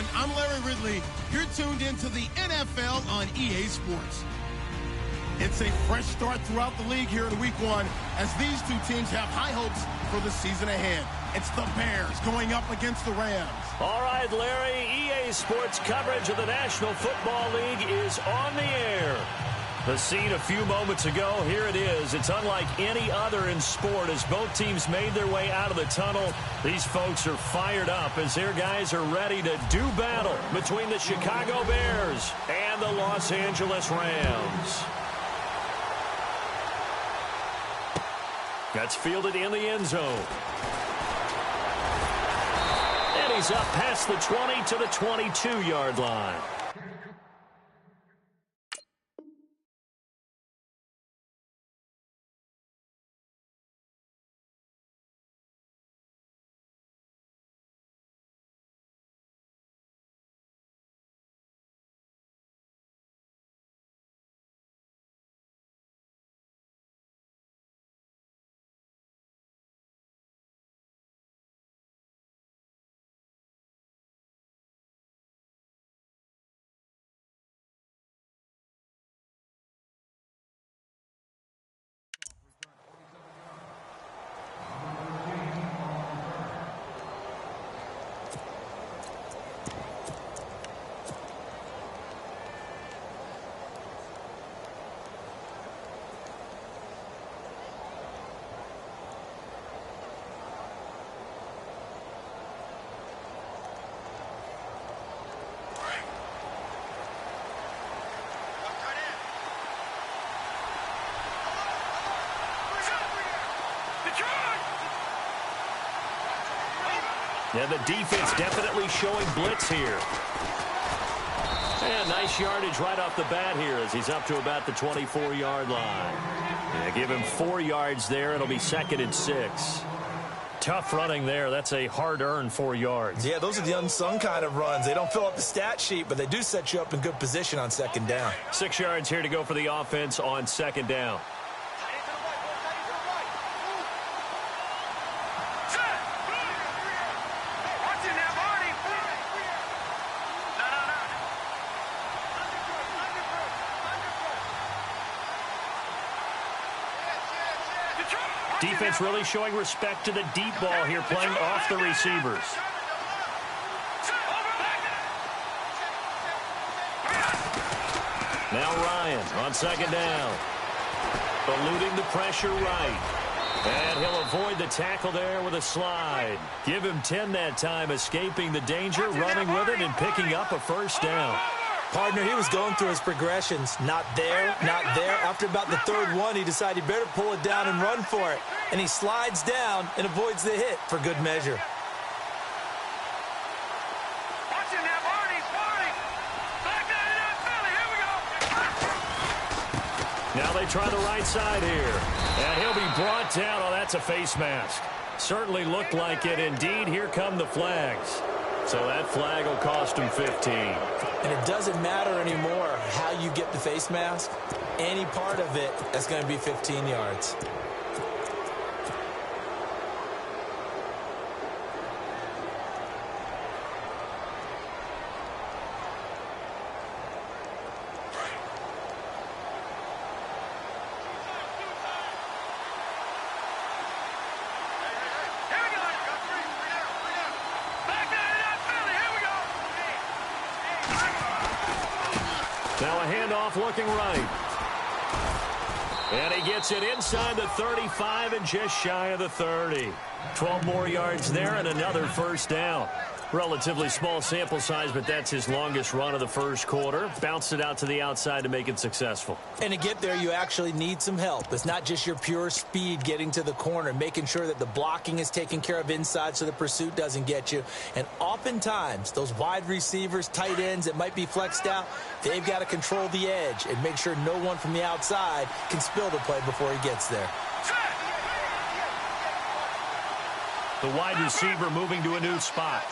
everyone. I'm Larry Ridley. You're tuned into the NFL on EA Sports. It's a fresh start throughout the league here in Week 1 as these two teams have high hopes for the season ahead. It's the Bears going up against the Rams. All right, Larry, EA Sports coverage of the National Football League is on the air. The scene a few moments ago, here it is. It's unlike any other in sport as both teams made their way out of the tunnel. These folks are fired up as their guys are ready to do battle between the Chicago Bears and the Los Angeles Rams. That's fielded in the end zone. And he's up past the 20 to the 22-yard line. Yeah, the defense definitely showing blitz here. And nice yardage right off the bat here as he's up to about the 24-yard line. Yeah, give him 4 yards there. It'll be 2nd and 6. Tough running there. That's a hard-earned 4 yards. Yeah, those are the unsung kind of runs. They don't fill up the stat sheet, but they do set you up in good position on 2nd down. 6 yards here to go for the offense on 2nd down. Defense really showing respect to the deep ball here, playing off the receivers. Now Ryan on 2nd down. Eluding the pressure right. And he'll avoid the tackle there with a slide. Give him 10 that time, escaping the danger, running with it, and picking up a 1st down. Partner, he was going through his progressions. Not there, not there. After about the 3rd one, he decided he better pull it down and run for it. And he slides down and avoids the hit for good measure. Now they try the right side here. And he'll be brought down. Oh, that's a face mask. Certainly looked like it. Indeed, here come the flags. So that flag will cost him 15. And it doesn't matter anymore how you get the face mask. Any part of it, that's going to be 15 yards. Now a handoff looking right. And he gets it inside the 35 and just shy of the 30. 12 more yards there and another 1st down. Relatively small sample size, but that's his longest run of the 1st quarter. Bounced it out to the outside to make it successful. And to get there, you actually need some help. It's not just your pure speed getting to the corner, making sure that the blocking is taken care of inside so the pursuit doesn't get you. And oftentimes, those wide receivers, tight ends that might be flexed out, they've got to control the edge and make sure no one from the outside can spill the play before he gets there. The wide receiver moving to a new spot.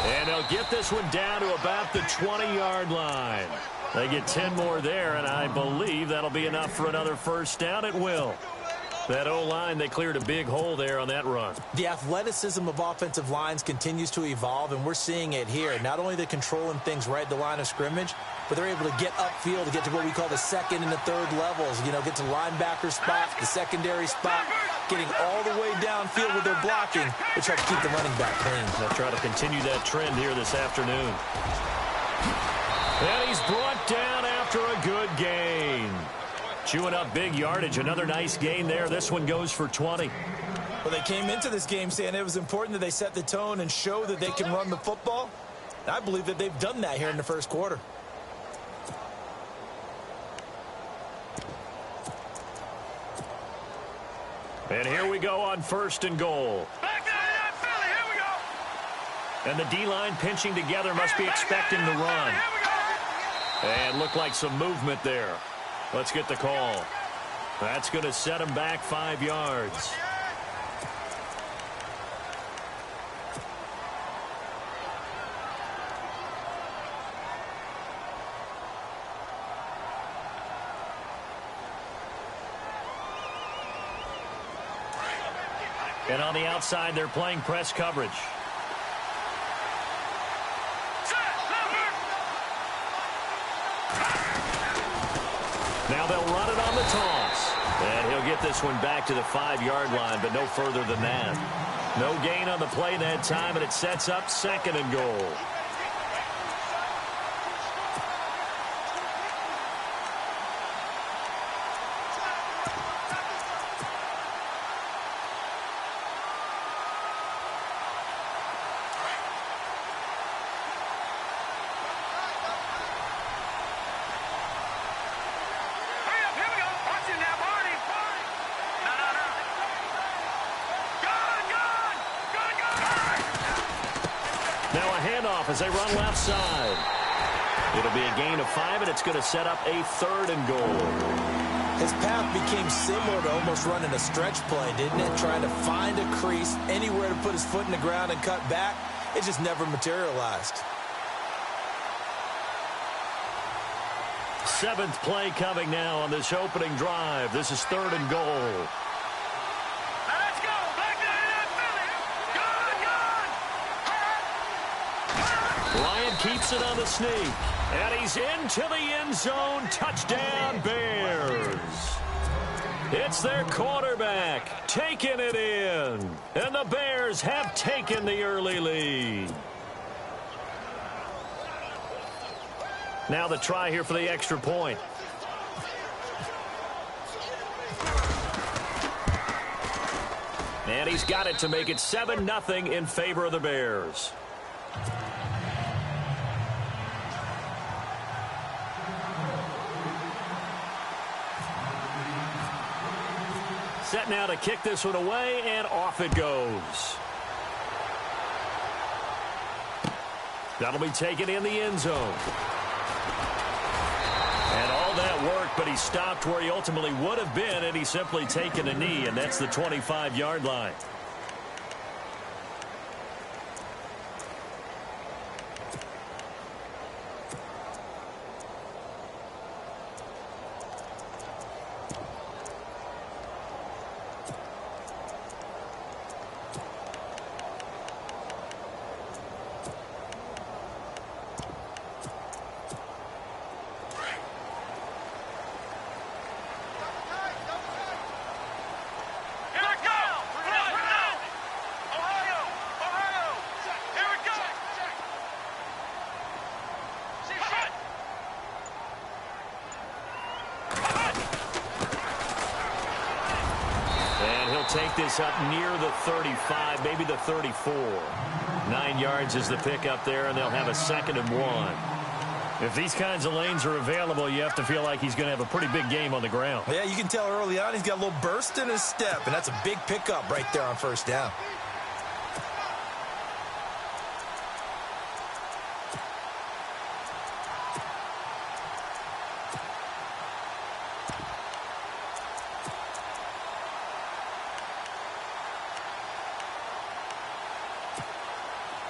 And they'll get this one down to about the 20-yard line. They get 10 more there, and I believe that'll be enough for another 1st down. It will. That O-line, they cleared a big hole there on that run. The athleticism of offensive lines continues to evolve, and we're seeing it here. Not only they're controlling things right at the line of scrimmage, but they're able to get upfield to get to what we call the second and the third levels. You know, get to linebacker spot, the secondary spot, getting all the way downfield with their blocking, which helps keep the running back clean. They'll try to continue that trend here this afternoon. And he's brought down after a good gain. Chewing up big yardage. Another nice gain there. This one goes for 20. Well, they came into this game saying it was important that they set the tone and show that they can run the football. I believe that they've done that here in the first quarter. And here we go on 1st and goal. Back down to that Philly. Here we go. And the D-line pinching together must be expecting the run. Here we go. And looked like some movement there. Let's get the call. That's going to set him back 5 yards. And on the outside, they're playing press coverage. Now they'll run it on the toss. And he'll get this one back to the 5-yard line, but no further than that. No gain on the play that time, and it sets up 2nd and goal. As they run left side. It'll be a gain of 5, and it's going to set up a 3rd and goal. His path became similar to almost running a stretch play, didn't it? Trying to find a crease, anywhere to put his foot in the ground and cut back. It just never materialized. 7th play coming now on this opening drive. This is 3rd and goal. Keeps it on the sneak. And he's into the end zone. Touchdown, Bears. It's their quarterback taking it in. And the Bears have taken the early lead. Now the try here for the extra point. And he's got it to make it 7-0 in favor of the Bears. Set now to kick this one away, and off it goes. That'll be taken in the end zone. And all that work, but he stopped where he ultimately would have been, and he's simply taken a knee, and that's the 25-yard line. Take this up near the 35, maybe the 34. 9 yards is the pickup there, and they'll have a 2nd and 1. If these kinds of lanes are available, you have to feel like he's going to have a pretty big game on the ground. Yeah, you can tell early on he's got a little burst in his step, and that's a big pickup right there on 1st down.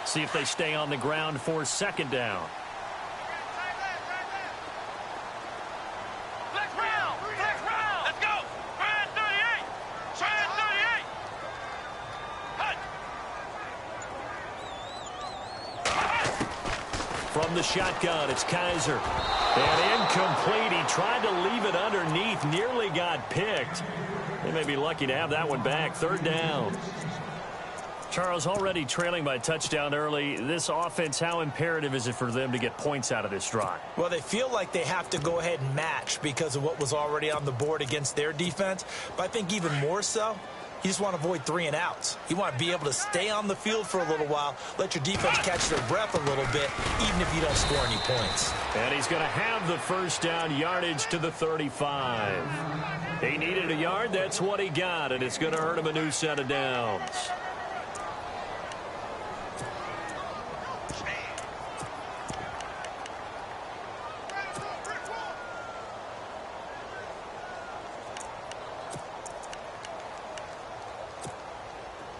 See if they stay on the ground for 2nd down. Let's go. 38. from the shotgun. It's Kaiser. And incomplete. He tried to leave it underneath. Nearly got picked. They may be lucky to have that one back. Third down. Charles, already trailing by a touchdown early. This offense, how imperative is it for them to get points out of this drive? Well, they feel like they have to go ahead and match because of what was already on the board against their defense. But I think even more so, you just want to avoid 3 and outs. You want to be able to stay on the field for a little while, let your defense catch their breath a little bit, even if you don't score any points. And he's going to have the first down, yardage to the 35. He needed a yard. That's what he got, and it's going to hurt him a new set of downs.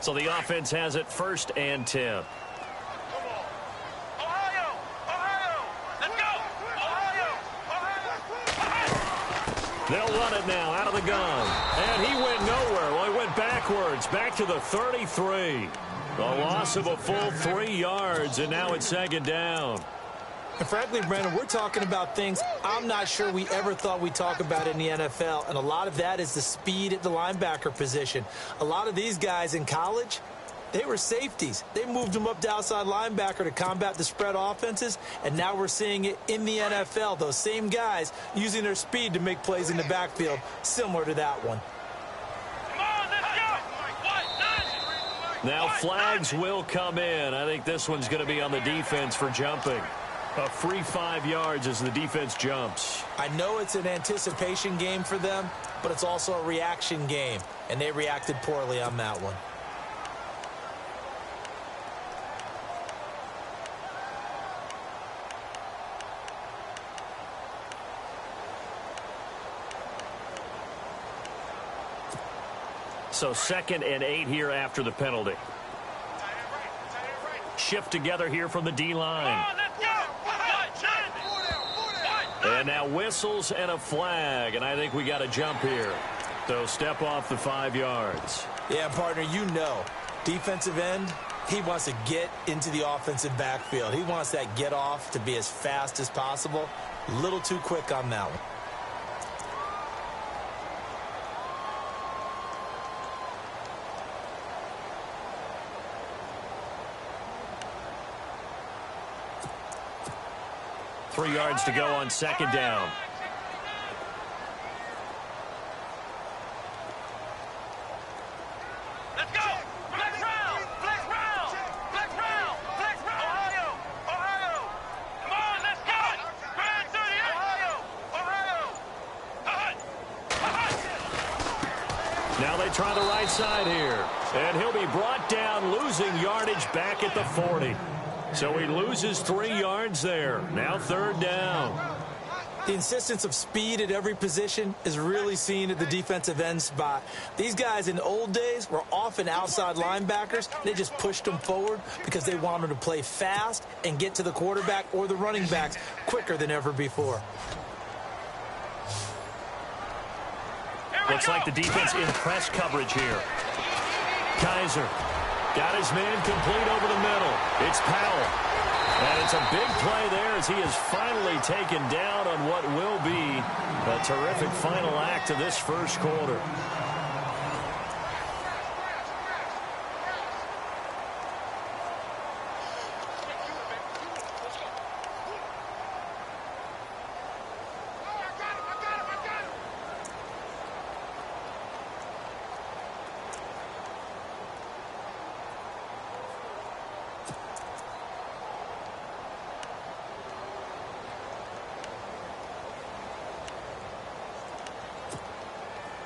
So the offense has it 1st and 10. They'll run it now out of the gun. And he went nowhere. Well, he went backwards, back to the 33. The loss of a full 3 yards, and now it's 2nd down. And frankly, Brandon, we're talking about things I'm not sure we ever thought we'd talk about in the NFL, and a lot of that is the speed at the linebacker position. A lot of these guys in college, they were safeties. They moved them up to outside linebacker to combat the spread offenses, and now we're seeing it in the NFL. Those same guys using their speed to make plays in the backfield, similar to that one. Now flags will come in. I think this one's going to be on the defense for jumping. A free 5 yards as the defense jumps. I know it's an anticipation game for them, but it's also a reaction game, and they reacted poorly on that one. So 2nd and 8 here after the penalty. Shift together here from the D-line. And now whistles and a flag, and I think we got a jump here. So step off the 5 yards. Yeah, partner, you know, defensive end, he wants to get into the offensive backfield. He wants that get off to be as fast as possible. A little too quick on that one. Three yards to go on 2nd down. Let's go! Flex round! Flex round! Flex round! Flex round! Ohio! Come on, let's go! Grand 38! Ohio! Now they try the right side here. And he'll be brought down, losing yardage back at the 40. So he loses 3 yards there. Now 3rd down. The insistence of speed at every position is really seen at the defensive end spot. These guys in the old days were often outside linebackers. They just pushed them forward because they wanted to play fast and get to the quarterback or the running backs quicker than ever before. Looks like the defense in press coverage here. Kaiser got his man complete over the middle. It's Powell. And it's a big play there as he is finally taken down on what will be a terrific final act of this first quarter.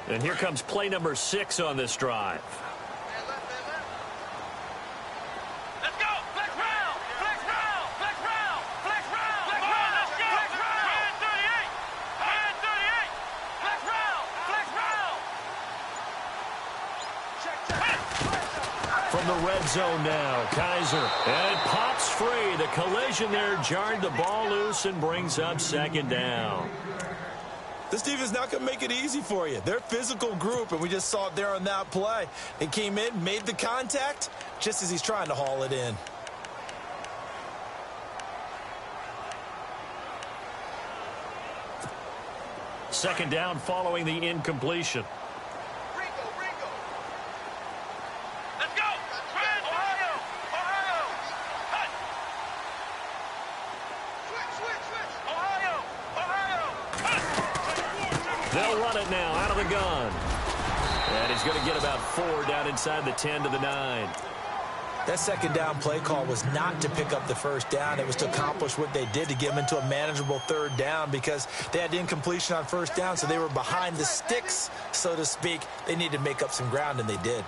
And here comes play number 6 on this drive. Let's go! Flex round! Flex round! Flex round! Flex round! Flex round! Let's go! Grand 38! Grand 38! Flex round! Flex round! From the red zone now, Kaiser. And it pops free. The collision there jarred the ball loose and brings up 2nd down. This defense is not going to make it easy for you. They're a physical group, and we just saw it there on that play. They came in, made the contact, just as he's trying to haul it in. second down following the incompletion. Let's go. Ohio. Hut. Ohio. Hut. They'll run it now out of the gun. And he's going to get about 4 down inside the 10 to the 9. That second down play call was not to pick up the first down. It was to accomplish what they did, to get them into a manageable third down, because they had incompletion on first down, so they were behind the sticks, so to speak. They needed to make up some ground, and they did.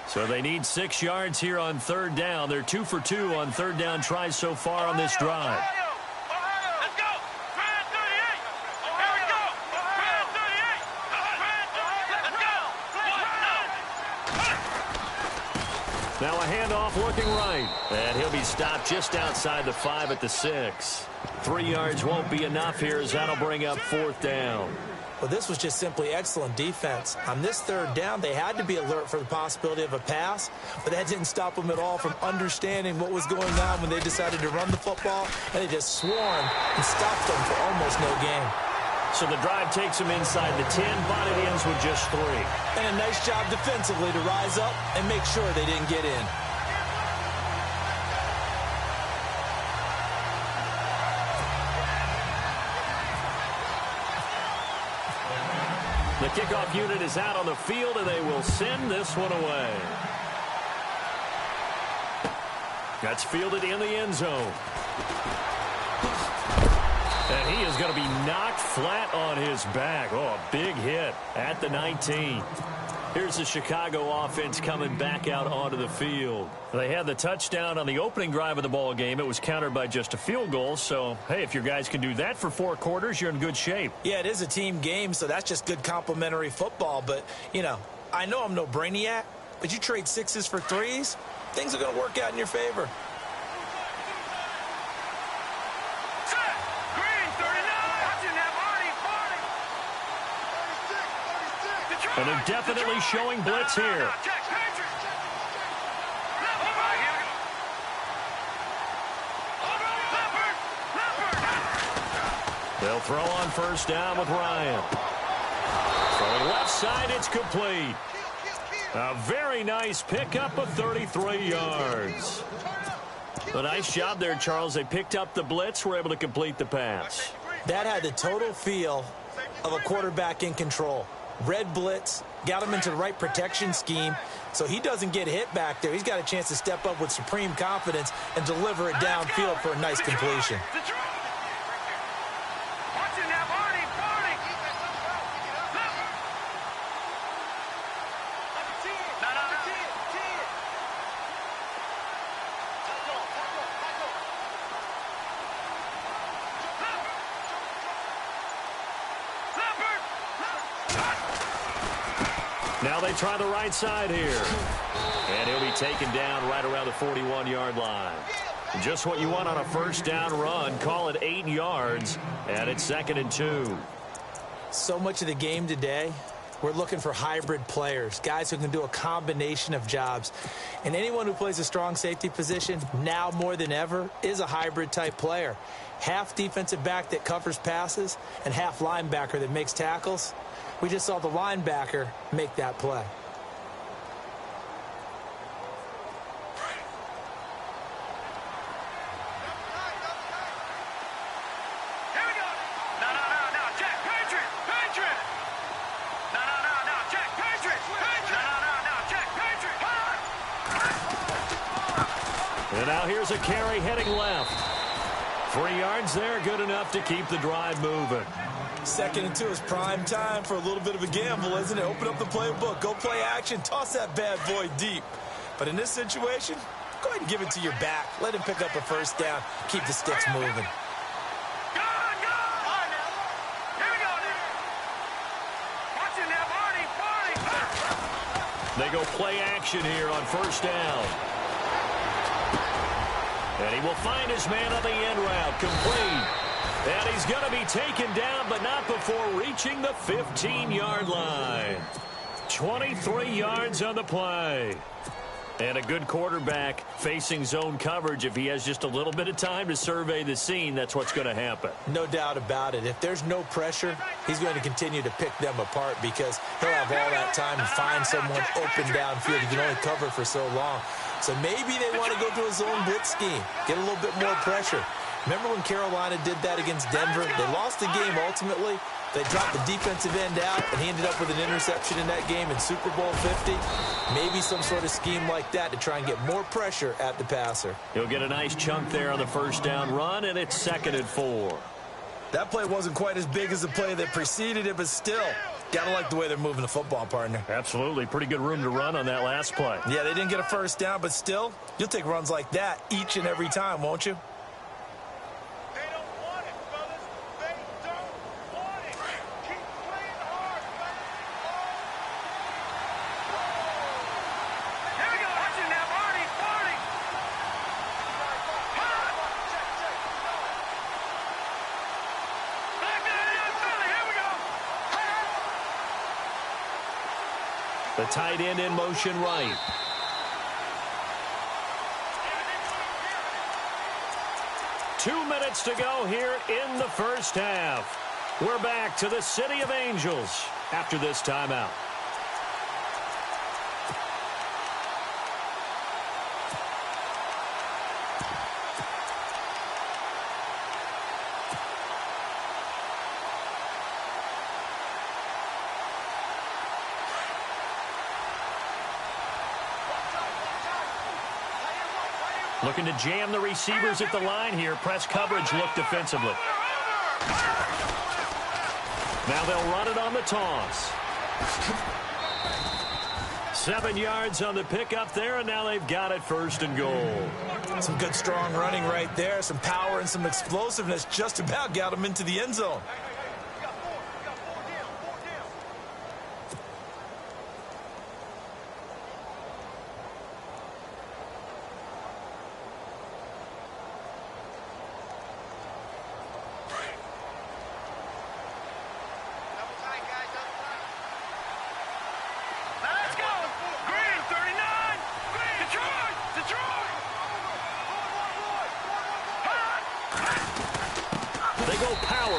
So they need 6 yards here on third down. They're 2 for 2 on third down tries so far on this drive. Ohio. Let's go. Grand 38. Here we go. Grand 38. Let's go. Now a handoff looking right. And he'll be stopped just outside the 5 at the 6. 3 yards won't be enough here, as that'll bring up fourth down. Well, this was just simply excellent defense. On this third down, they had to be alert for the possibility of a pass, but that didn't stop them at all from understanding what was going on when they decided to run the football, and they just swarmed and stopped them for almost no gain. So the drive takes them inside the 10, but it ends with just 3. And a nice job defensively to rise up and make sure they didn't get in. The kickoff unit is out on the field, and they will send this one away. That's fielded in the end zone. And he is going to be knocked flat on his back. Oh, a big hit at the 19. Here's the Chicago offense coming back out onto the field. They had the touchdown on the opening drive of the ball game. It was countered by just a field goal. So, hey, if your guys can do that for 4 quarters, you're in good shape. Yeah, it is a team game, so that's just good complimentary football. But, you know, I know I'm no brainiac, but you trade 6s for 3s, things are going to work out in your favor. And they're definitely showing blitz here. They'll throw on first down with Ryan. Throwing left side, it's complete. A very nice pickup of 33 yards. A nice job there, Charles. They picked up the blitz, were able to complete the pass. That had the total feel of a quarterback in control. Red blitz, got him into the right protection scheme, so he doesn't get hit back there. He's got a chance to step up with supreme confidence and deliver it downfield for a nice completion. Now they try the right side here. And he'll be taken down right around the 41-yard line. Just what you want on a first down run. Call it 8 yards, and it's 2nd and 2. So much of the game today, we're looking for hybrid players, guys who can do a combination of jobs. And anyone who plays a strong safety position, now more than ever, is a hybrid-type player. Half defensive back that covers passes and half linebacker that makes tackles. We just saw the linebacker make that play. Here we go. No, Jack, Patriot. No, Jack, Patriot. No, Jack, Patriot. And now here's a carry heading left. 3 yards there, good enough to keep the drive moving. 2nd and 2 is prime time for a little bit of a gamble, isn't it? Open up the playbook, go play action, toss that bad boy deep. But in this situation, go ahead and give it to your back. Let him pick up a first down. Keep the sticks moving. Go! Here we go. Watch it now, Barney. They go play action here on first down. And he will find his man on the end route, complete. And he's going to be taken down, but not before reaching the 15-yard line. 23 yards on the play. And a good quarterback facing zone coverage. If he has just a little bit of time to survey the scene, that's what's going to happen. No doubt about it. If there's no pressure, he's going to continue to pick them apart because he'll have all that time to find someone open downfield. He can only cover for so long. So maybe they want to go to a zone blitz scheme, get a little bit more pressure. Remember when Carolina did that against Denver? They lost the game ultimately. They dropped the defensive end out, and he ended up with an interception in that game in Super Bowl 50. Maybe some sort of scheme like that to try and get more pressure at the passer. He'll get a nice chunk there on the first down run, and it's 2nd and 4. That play wasn't quite as big as the play that preceded it, but still, gotta like the way they're moving the football, partner. Absolutely. Pretty good room to run on that last play. Yeah, they didn't get a first down, but still, you'll take runs like that each and every time, won't you? The tight end in motion right. Two minutes to go here in the first half. We're back to the City of Angels after this timeout. Looking to jam the receivers at the line here. Press coverage look defensively. Now they'll run it on the toss. 7 yards on the pickup there, and now they've got it 1st and goal. Some good strong running right there. Some power and some explosiveness just about got them into the end zone.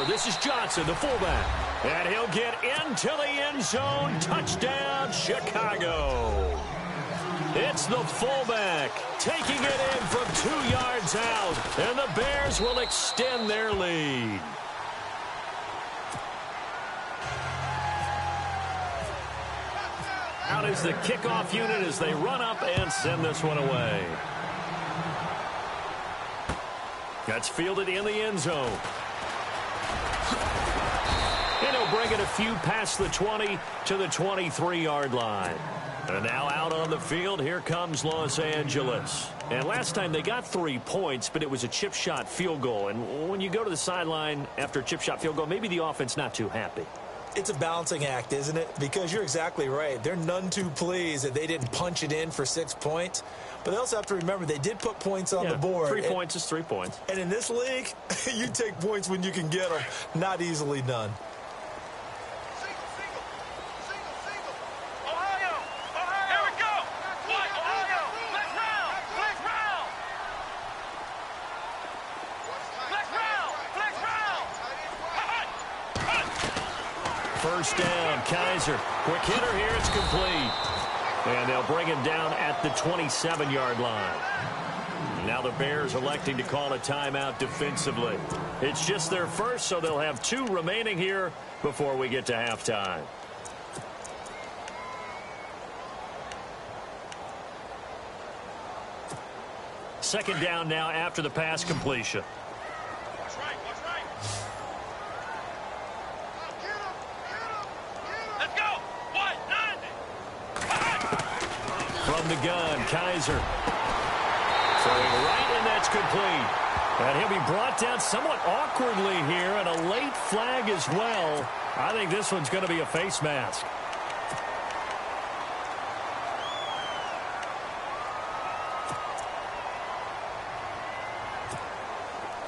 This is Johnson, the fullback. And he'll get into the end zone. Touchdown, Chicago. It's the fullback taking it in from 2 yards out. And the Bears will extend their lead. Out is the kickoff unit as they run up and send this one away. That's fielded in the end zone. And he'll bring it a few past the 20 to the 23-yard line. And now out on the field, here comes Los Angeles. And last time they got 3 points, but it was a chip shot field goal. And when you go to the sideline after a chip shot field goal, maybe the offense not too happy. It's a balancing act, isn't it? Because you're exactly right. They're none too pleased that they didn't punch it in for 6 points. But they also have to remember they did put points on the board. 3 points is 3 points. And in this league, you take points when you can get them. Not easily done. First down, Kaiser. Quick hitter here, it's complete. And they'll bring him down at the 27-yard line. Now the Bears electing to call a timeout defensively. It's just their first, so they'll have 2 remaining here before we get to halftime. Second down now after the pass completion. From the gun, Kaiser. Throwing right, and that's complete. And he'll be brought down somewhat awkwardly here, and a late flag as well. I think this one's going to be a face mask.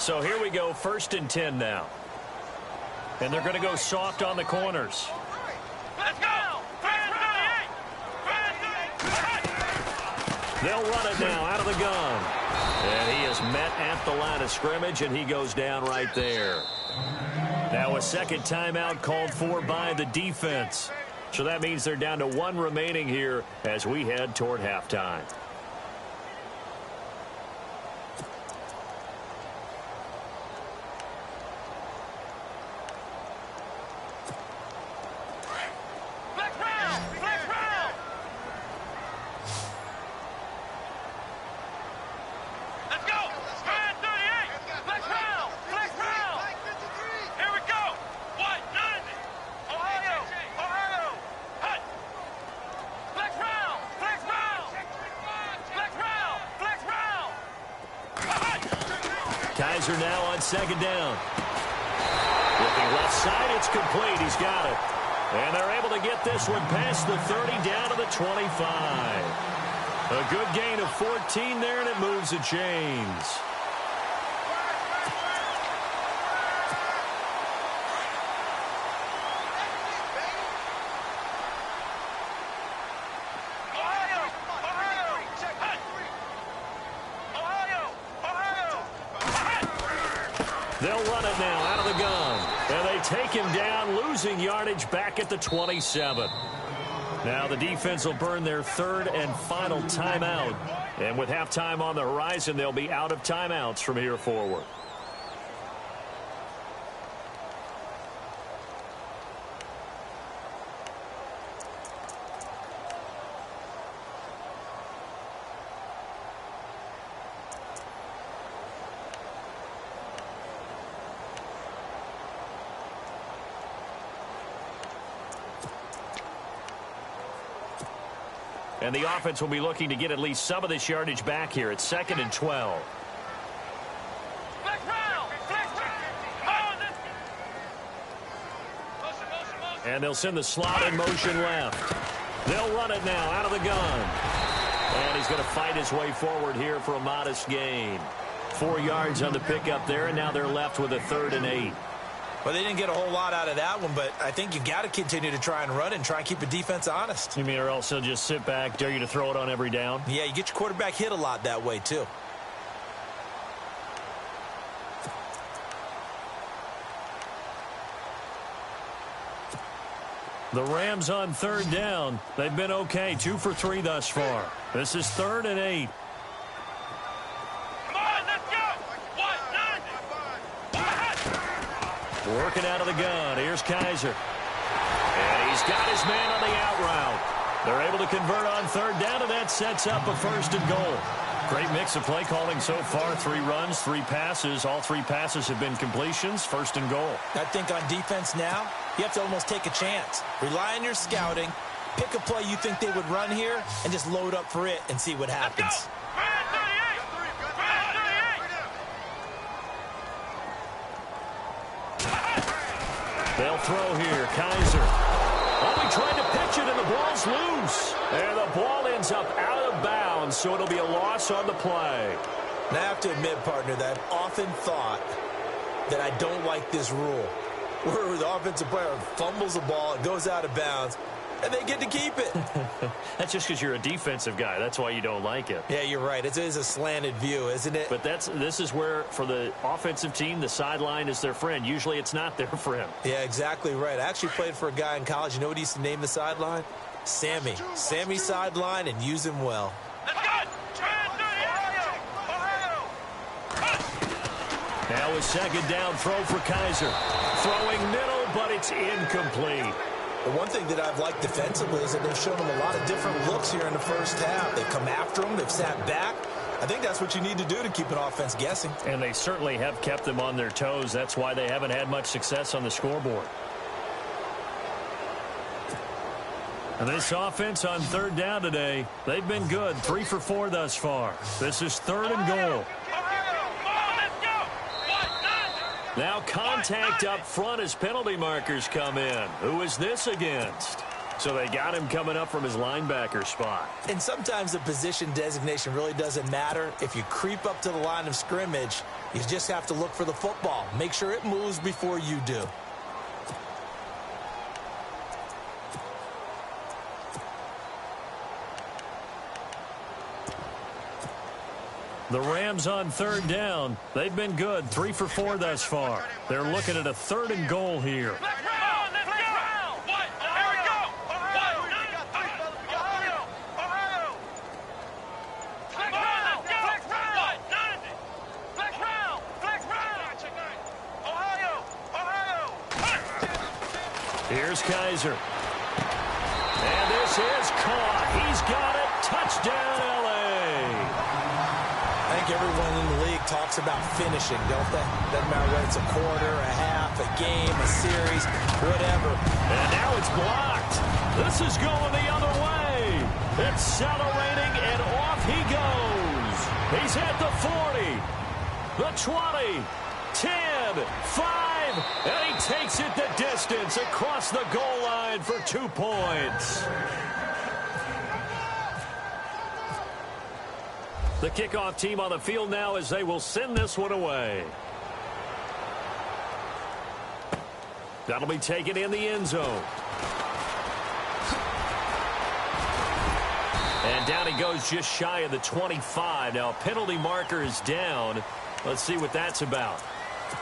So here we go, 1st and 10 now. And they're going to go soft on the corners. Let's go! They'll run it now out of the gun. And he is met at the line of scrimmage, and he goes down right there. Now a second timeout called for by the defense. So that means they're down to 1 remaining here as we head toward halftime. Kaiser now on 2nd down. Looking left side, it's complete. He's got it. And they're able to get this one past the 30 down to the 25. A good gain of 14 there, and it moves the chains. They'll run it now out of the gun. And they take him down, losing yardage back at the 27. Now the defense will burn their 3rd and final timeout. And with halftime on the horizon, they'll be out of timeouts from here forward. And the offense will be looking to get at least some of this yardage back here. It's 2nd and 12. And they'll send the slot in motion left. They'll run it now out of the gun. And he's going to fight his way forward here for a modest gain. 4 yards on the pickup there, and now they're left with a 3rd and 8. Well, they didn't get a whole lot out of that one, but I think you got to continue to try and run and try and keep the defense honest. You mean or else they'll just sit back, dare you to throw it on every down? Yeah, you get your quarterback hit a lot that way, too. The Rams on 3rd down. They've been okay, 2 for 3 thus far. This is 3rd and 8. Working out of the gun. Here's Kaiser. And he's got his man on the out route. They're able to convert on 3rd down, and that sets up a 1st and goal. Great mix of play calling so far. 3 runs, 3 passes. All 3 passes have been completions. 1st and goal. I think on defense now, you have to almost take a chance. Rely on your scouting. Pick a play you think they would run here, and just load up for it and see what happens. They'll throw here. Kaiser. Oh, he tried to pitch it, and the ball's loose. And the ball ends up out of bounds, so it'll be a loss on the play. Now, I have to admit, partner, that I've often thought that I don't like this rule, where the offensive player fumbles the ball, it goes out of bounds, and they get to keep it. That's just because you're a defensive guy. That's why you don't like it. Yeah, you're right. It is a slanted view, isn't it? But this is where, for the offensive team, the sideline is their friend. Usually it's not their friend. Yeah, exactly right. I actually played for a guy in college. You know what he used to name the sideline? Sammy. Sammy sideline, and use him well. Now a 2nd down throw for Kaiser. Throwing middle, but it's incomplete. The one thing that I've liked defensively is that they've shown them a lot of different looks here in the first half. They've come after them. They've sat back. I think that's what you need to do to keep an offense guessing. And they certainly have kept them on their toes. That's why they haven't had much success on the scoreboard. And this offense on 3rd down today, they've been good. 3 for 4 thus far. This is 3rd and goal. Now contact up front as penalty markers come in. Who is this against? So they got him coming up from his linebacker spot. And sometimes the position designation really doesn't matter. If you creep up to the line of scrimmage, you just have to look for the football. Make sure it moves before you do. The Rams on third down. They've been good, 3 for 4 thus far. They're looking at a 3rd and goal here. Here's Kaiser. And this is caught. He's got it. Touchdown, L.A. I think everyone in the league talks about finishing, don't they? Doesn't matter whether it's a quarter, a half, a game, a series, whatever. And now it's blocked. This is going the other way. Accelerating, and off he goes. He's at the 40, the 20, 10, 5, and he takes it the distance across the goal line for 2 points. The kickoff team on the field now as they will send this one away. That'll be taken in the end zone. And down he goes just shy of the 25. Now, penalty marker is down. Let's see what that's about.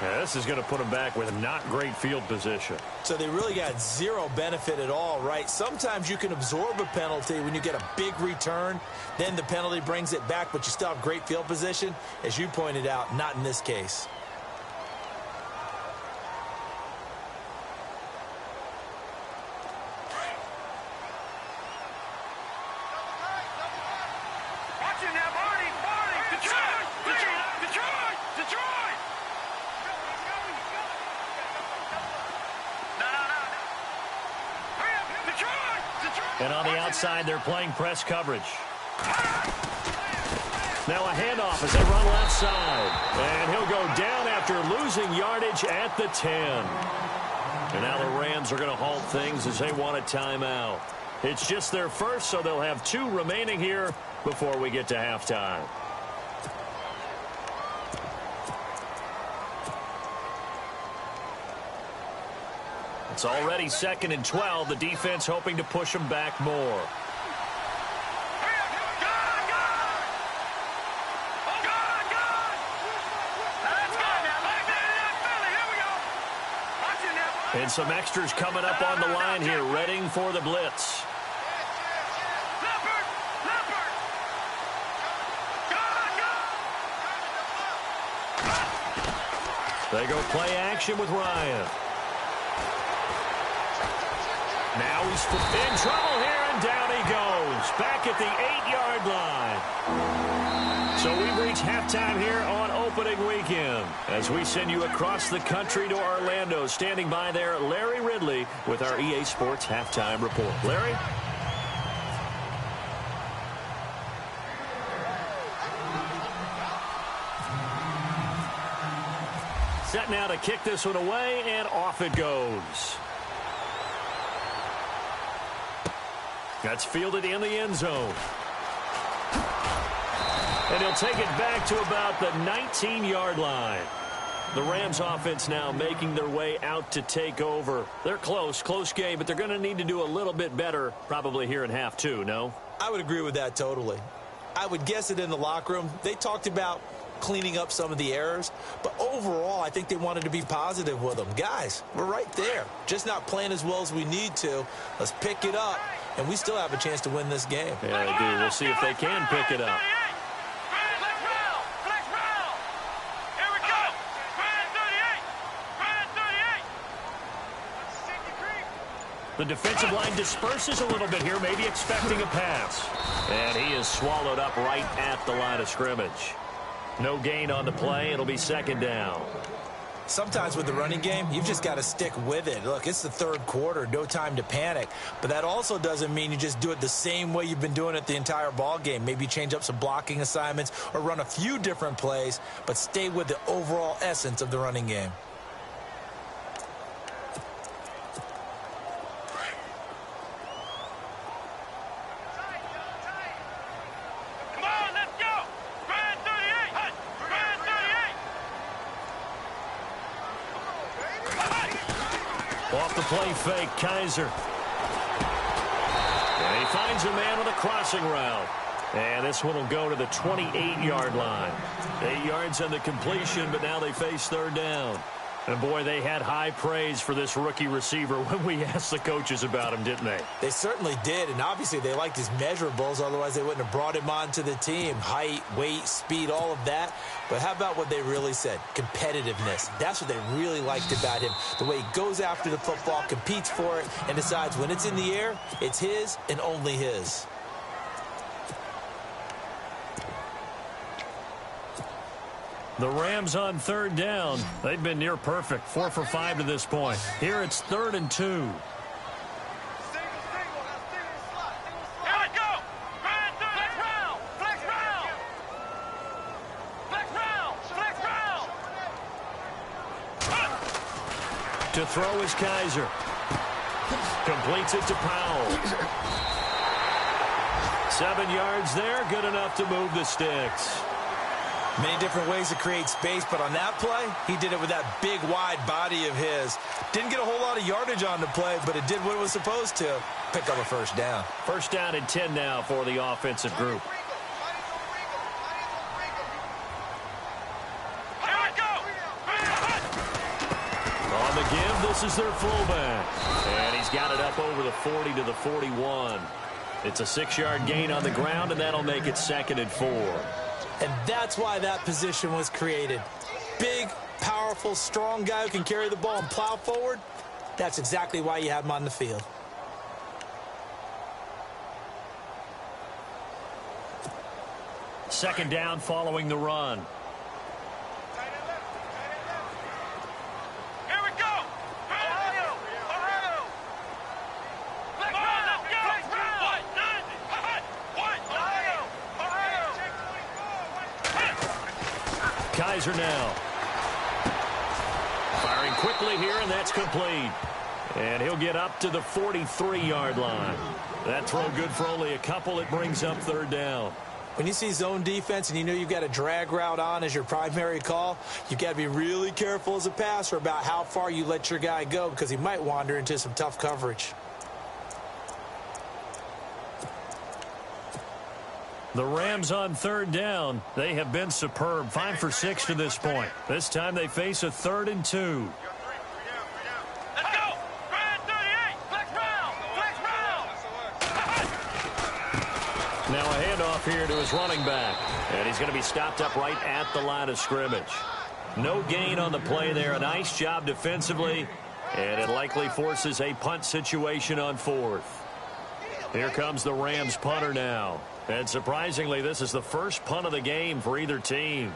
Yeah, this is going to put him back with not great field position. So they really got zero benefit at all, right? Sometimes you can absorb a penalty when you get a big return. Then the penalty brings it back, but you still have great field position. As you pointed out, not in this case. And on the outside, they're playing press coverage. Now a handoff as they run left side. And he'll go down after losing yardage at the 10. And now the Rams are going to halt things as they want a timeout. It's just their first, so they'll have 2 remaining here before we get to halftime. It's already 2nd and 12. The defense hoping to push them back more. And some extras coming up on the line here, readying for the blitz. They go play action with Ryan. Now he's in trouble here, and down he goes. Back at the 8-yard line. So we reach halftime here on opening weekend as we send you across the country to Orlando. Standing by there, Larry Ridley with our EA Sports Halftime Report. Larry? Set now to kick this one away, and off it goes. That's fielded in the end zone. And he'll take it back to about the 19-yard line. The Rams offense now making their way out to take over. They're close game, but they're going to need to do a little bit better probably here in half 2, no? I would agree with that totally. I would guess it in the locker room. They talked about cleaning up some of the errors, but overall I think they wanted to be positive with them. Guys, we're right there. Just not playing as well as we need to. Let's pick it up, and we still have a chance to win this game. Yeah, they do. We'll see if they can pick it up. The defensive line disperses a little bit here, maybe expecting a pass. And he is swallowed up right at the line of scrimmage. No gain on the play. It'll be 2nd down. Sometimes with the running game, you've just got to stick with it. Look, it's the 3rd quarter, no time to panic. But that also doesn't mean you just do it the same way you've been doing it the entire ball game. Maybe change up some blocking assignments or run a few different plays, but stay with the overall essence of the running game. play fake, Kaiser. And he finds a man with a crossing route. And this one will go to the 28-yard line. 8 yards on the completion, but now they face third down. And, boy, they had high praise for this rookie receiver when we asked the coaches about him, didn't they? They certainly did, and obviously they liked his measurables. Otherwise, they wouldn't have brought him onto the team. Height, weight, speed, all of that. But how about what they really said? Competitiveness. That's what they really liked about him. The way he goes after the football, competes for it, and decides when it's in the air, it's his and only his. The Rams on third down. They've been near perfect, 4 for 5 to this point. Here it's 3rd and 2. Here we go. Flex round. Flex round. Flex round. Flex round. To throw is Kaiser. Completes it to Powell. 7 yards there, good enough to move the sticks. Many different ways to create space, but on that play, he did it with that big, wide body of his. Didn't get a whole lot of yardage on the play, but it did what it was supposed to. Pick up a first down. First down and 10 now for the offensive group. Here we go. On the give, this is their fullback. And he's got it up over the 40 to the 41. It's a 6-yard gain on the ground, and that'll make it 2nd and 4. And that's why that position was created. Big, powerful, strong guy who can carry the ball and plow forward. That's exactly why you have him on the field. Second down following the run. Here we go. Ohio. Flex round. Let's go. Flex round. What? Ohio. Kaiser now. Firing quickly here, and that's complete. And he'll get up to the 43-yard line. That throw good for only a couple. It brings up third down. When you see zone defense and you know you've got a drag route on as your primary call, you've got to be really careful as a passer about how far you let your guy go because he might wander into some tough coverage. The Rams on third down. They have been superb. 5 for 6 to this point. This time they face a 3rd and 2. Let's go. Grand 38. Flex round. Flex round. Now a handoff here to his running back. And he's going to be stopped up right at the line of scrimmage. No gain on the play there. A nice job defensively. And it likely forces a punt situation on 4th. Here comes the Rams punter now. And surprisingly, this is the first punt of the game for either team.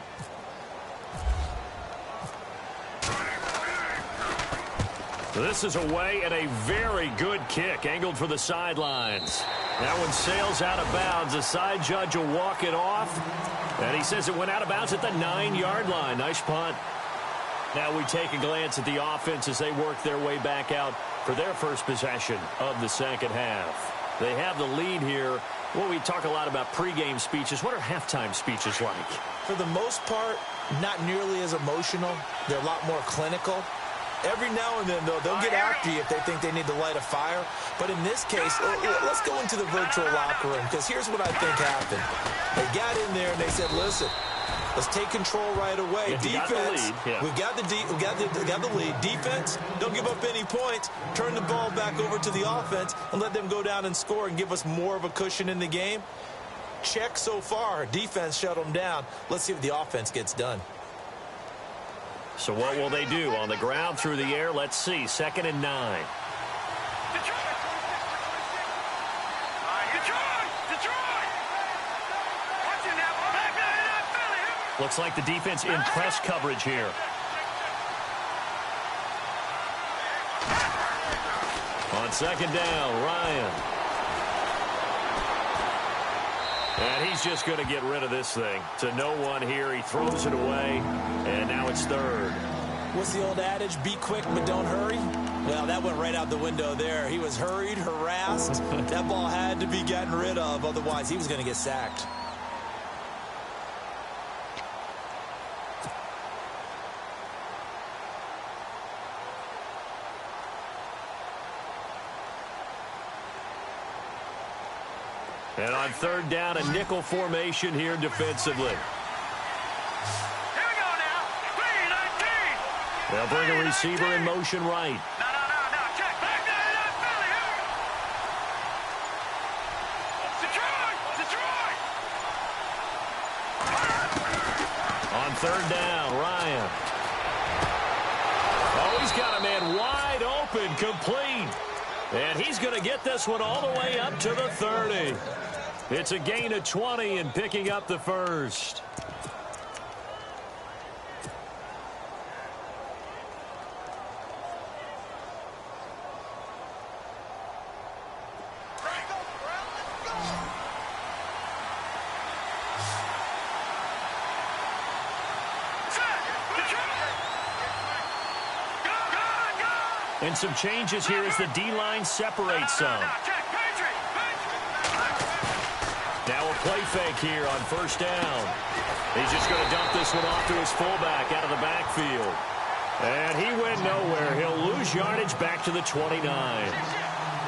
This is away and a very good kick, angled for the sidelines. That one sails out of bounds. The side judge will walk it off. And he says it went out of bounds at the 9-yard line. Nice punt. Now we take a glance at the offense as they work their way back out for their first possession of the second half. They have the lead here. Well, we talk a lot about pregame speeches. What are halftime speeches like? For the most part, not nearly as emotional. They're a lot more clinical. Every now and then, though, they'll get after you if they think they need to light a fire. But in this case, let's go into the virtual locker room, because here's what I think happened. They got in there and they said, listen, let's take control right away. Defense, we've got the lead. Defense, don't give up any points. Turn the ball back over to the offense and let them go down and score and give us more of a cushion in the game. Check so far. Defense shut them down. Let's see if the offense gets done. So what will they do? On the ground, through the air, let's see. 2nd and 9. Looks like the defense in press coverage here. On 2nd down, Ryan. And he's just going to get rid of this thing. To no one here. He throws it away. And now it's 3rd. What's the old adage? Be quick, but don't hurry? Well, that went right out the window there. He was hurried, harassed. That ball had to be gotten rid of. Otherwise, he was going to get sacked. And on third down, a nickel formation here defensively. Here we go now. 3-19. They'll bring a receiver in motion right. No. Check. Back there. Philly. Detroit. On third down, Ryan. Oh, he's got a man wide open, complete. And he's going to get this one all the way up to the 30. It's a gain of 20 and picking up the first. And some changes here as the D-line separates some. Now a play fake here on first down. He's just going to dump this one off to his fullback out of the backfield. And he went nowhere. He'll lose yardage back to the 29.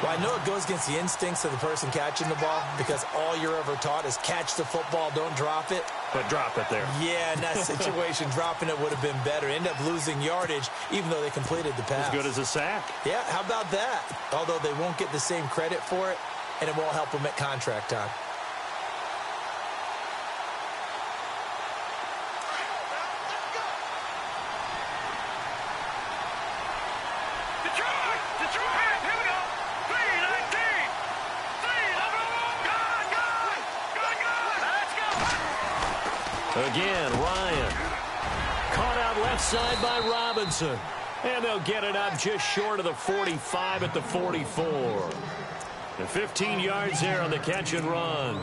Well, I know it goes against the instincts of the person catching the ball because all you're ever taught is catch the football, don't drop it. But drop it there. Yeah, in that situation, dropping it would have been better. End up losing yardage, even though they completed the pass. As good as a sack. Yeah, how about that? Although they won't get the same credit for it, and it won't help them at contract time. Detroit. Here we go. 3-19. Let's go. Again, Ryan. Caught out left side by Robinson. And they'll get it up just short of the 45 at the 44. And 15 yards there on the catch and run.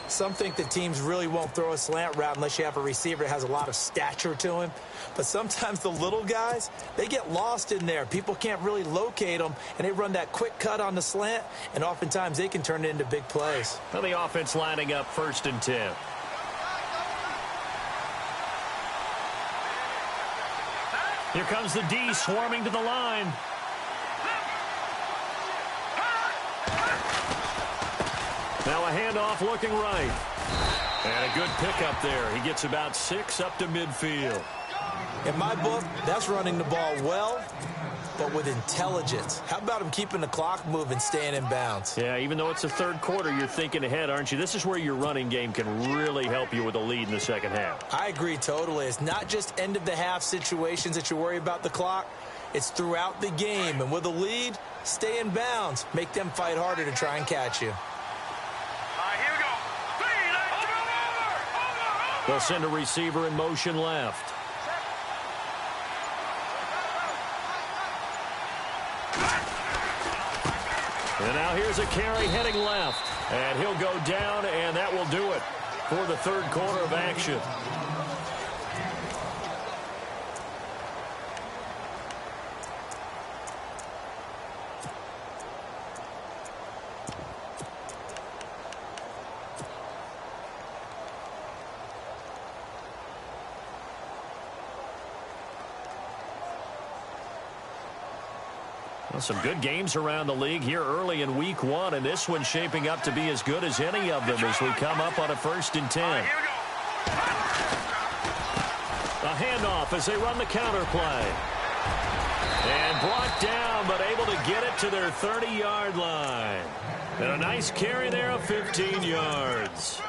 Some think that teams really won't throw a slant route unless you have a receiver that has a lot of stature to him. But sometimes the little guys, they get lost in there. People can't really locate them, and they run that quick cut on the slant, and oftentimes they can turn it into big plays. Well, the offense lining up 1st and 10. Here comes the D swarming to the line. Now a handoff looking right. And a good pickup there. He gets about 6 up to midfield. In my book, that's running the ball well, but with intelligence. How about him keeping the clock moving, staying in bounds? Yeah, even though it's the third quarter, you're thinking ahead, aren't you? This is where your running game can really help you with a lead in the second half. I agree totally. It's not just end-of-the-half situations that you worry about the clock. It's throughout the game. And with a lead, stay in bounds. Make them fight harder to try and catch you. They'll send a receiver in motion left. And now here's a carry heading left. And he'll go down, and that will do it for the third quarter of action. Well, some good games around the league here early in week 1, and this one's shaping up to be as good as any of them as we come up on a 1st and 10. A handoff as they run the counter play. And brought down, but able to get it to their 30-yard line. And a nice carry there of 15 yards.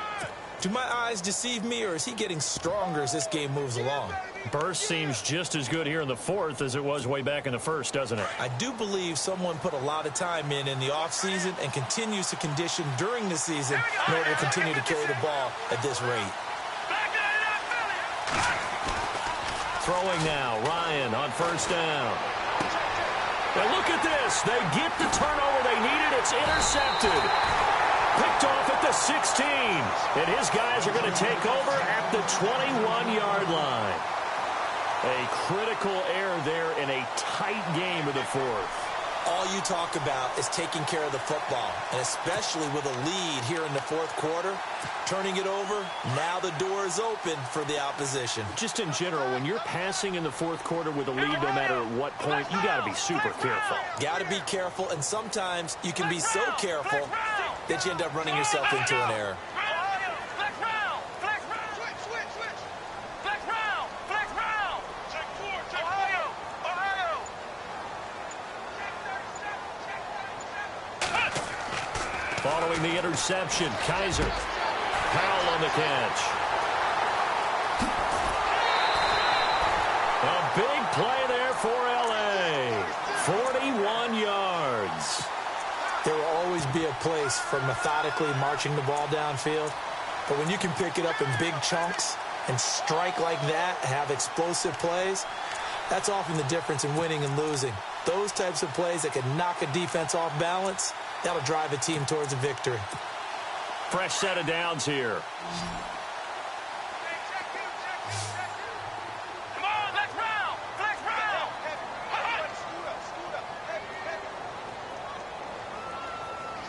Do my eyes deceive me, or is he getting stronger as this game moves along? Burst seems just as good here in the 4th as it was way back in the 1st, doesn't it? I do believe someone put a lot of time in the offseason and continues to condition during the season in order to continue to carry the ball at this rate. Throwing now, Ryan on first down. Now look at this. They get the turnover they needed. It's intercepted. Picked off at the 16. And his guys are going to take over at the 21-yard line. A critical error there in a tight game of the 4th. all you talk about is taking care of the football, and especially with a lead here in the fourth quarter, turning it over, now the door is open for the opposition. Just in general, when you're passing in the fourth quarter with a lead, no matter at what point, you got to be super careful. Got to be careful, and sometimes you can be so careful that you end up running yourself into an error. Following the interception, Kaiser. Powell on the catch. A big play there for L.A. 41 yards. There will always be a place for methodically marching the ball downfield. But when you can pick it up in big chunks and strike like that, have explosive plays, that's often the difference in winning and losing. Those types of plays that can knock a defense off balance, that'll drive a team towards a victory. Fresh set of downs here. Come on, let's round. Flex round.